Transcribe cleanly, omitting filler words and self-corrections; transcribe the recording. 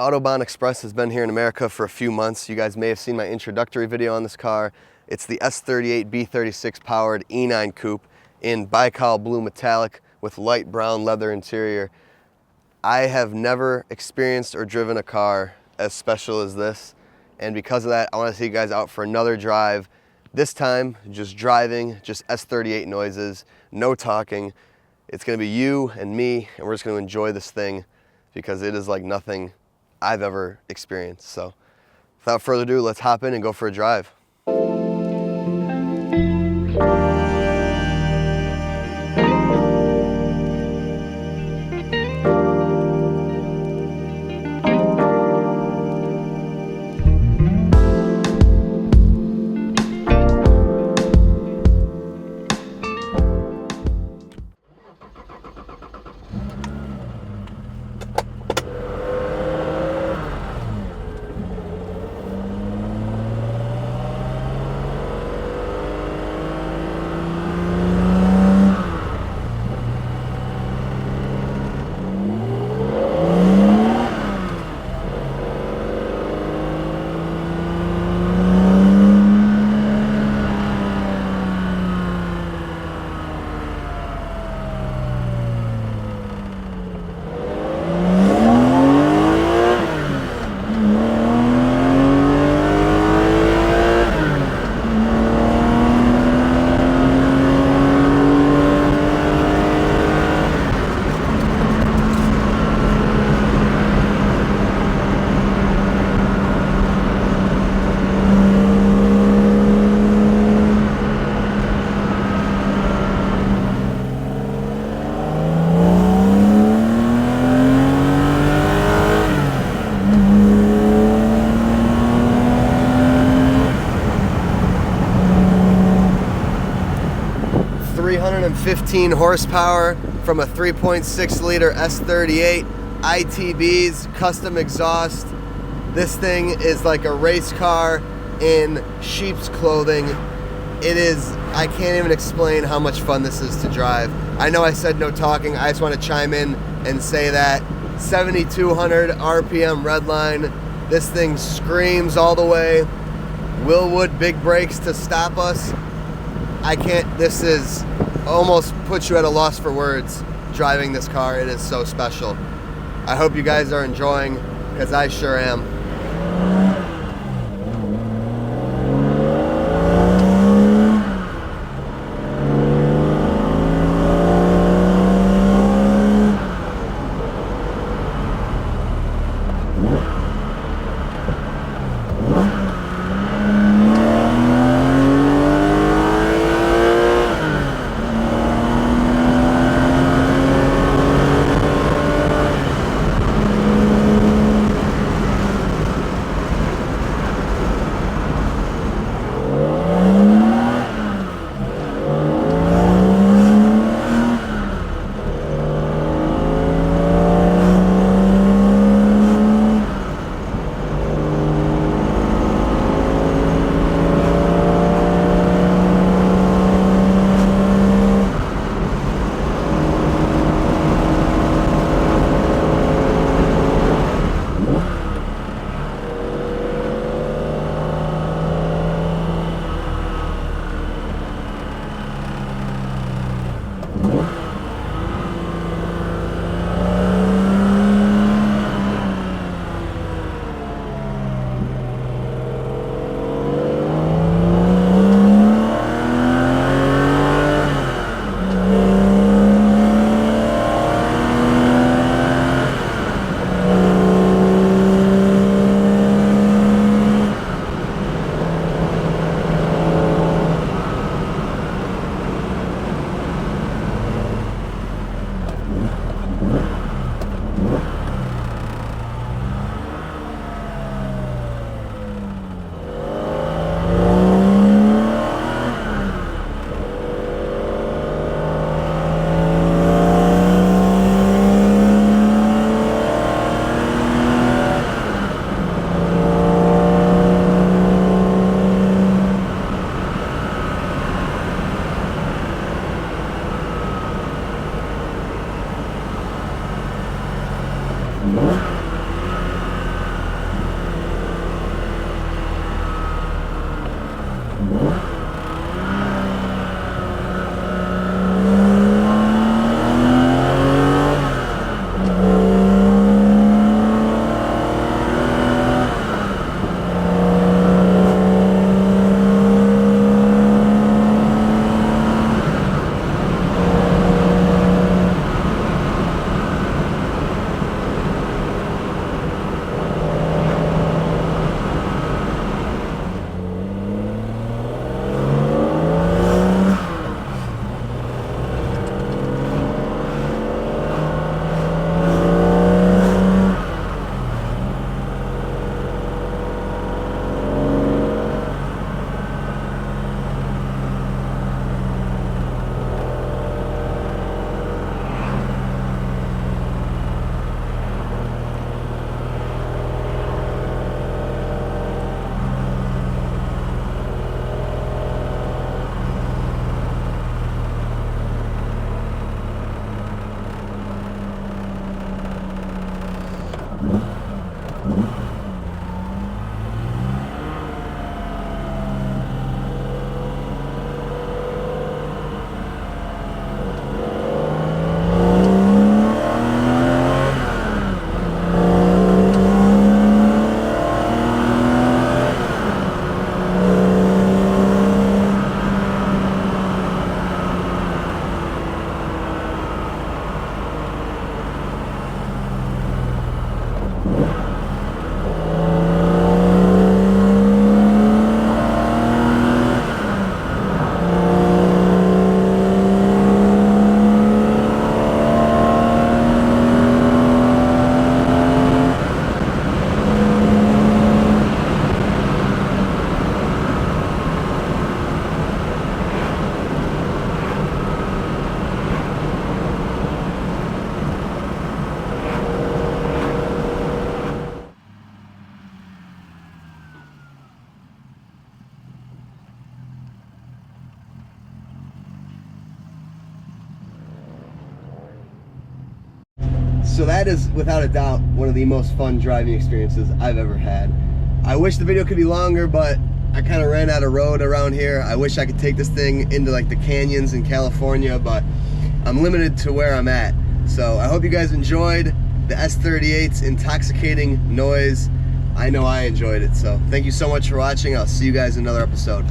Autobahn Express has been here in America for a few months. You guys may have seen my introductory video on this car. It's the S38 B36 powered E9 Coupe in bicowl blue metallic with light brown leather interior. I have never experienced or driven a car as special as this, and because of that, I want to take you guys out for another drive. This time, just driving, just S38 noises, no talking. It's going to be you and me, and we're just going to enjoy this thing because it is like nothing I've ever experienced. So without further ado, let's hop in and go for a drive. 315 horsepower from a 3.6 liter S38, ITBs, custom exhaust. This thing is like a race car in sheep's clothing. It is, I can't even explain how much fun this is to drive. I know I said no talking, I just want to chime in and say that 7,200 RPM redline. This thing screams all the way. Willwood big brakes to stop us. I can't, this is almost puts you at a loss for words driving this car. It is so special. I hope you guys are enjoying, because I sure am. So that is without a doubt one of the most fun driving experiences I've ever had. I wish the video could be longer, but I kind of ran out of road around here. I wish I could take this thing into like the canyons in California, but I'm limited to where I'm at. So I hope you guys enjoyed the S38's intoxicating noise. I know I enjoyed it. So thank you so much for watching. I'll see you guys in another episode.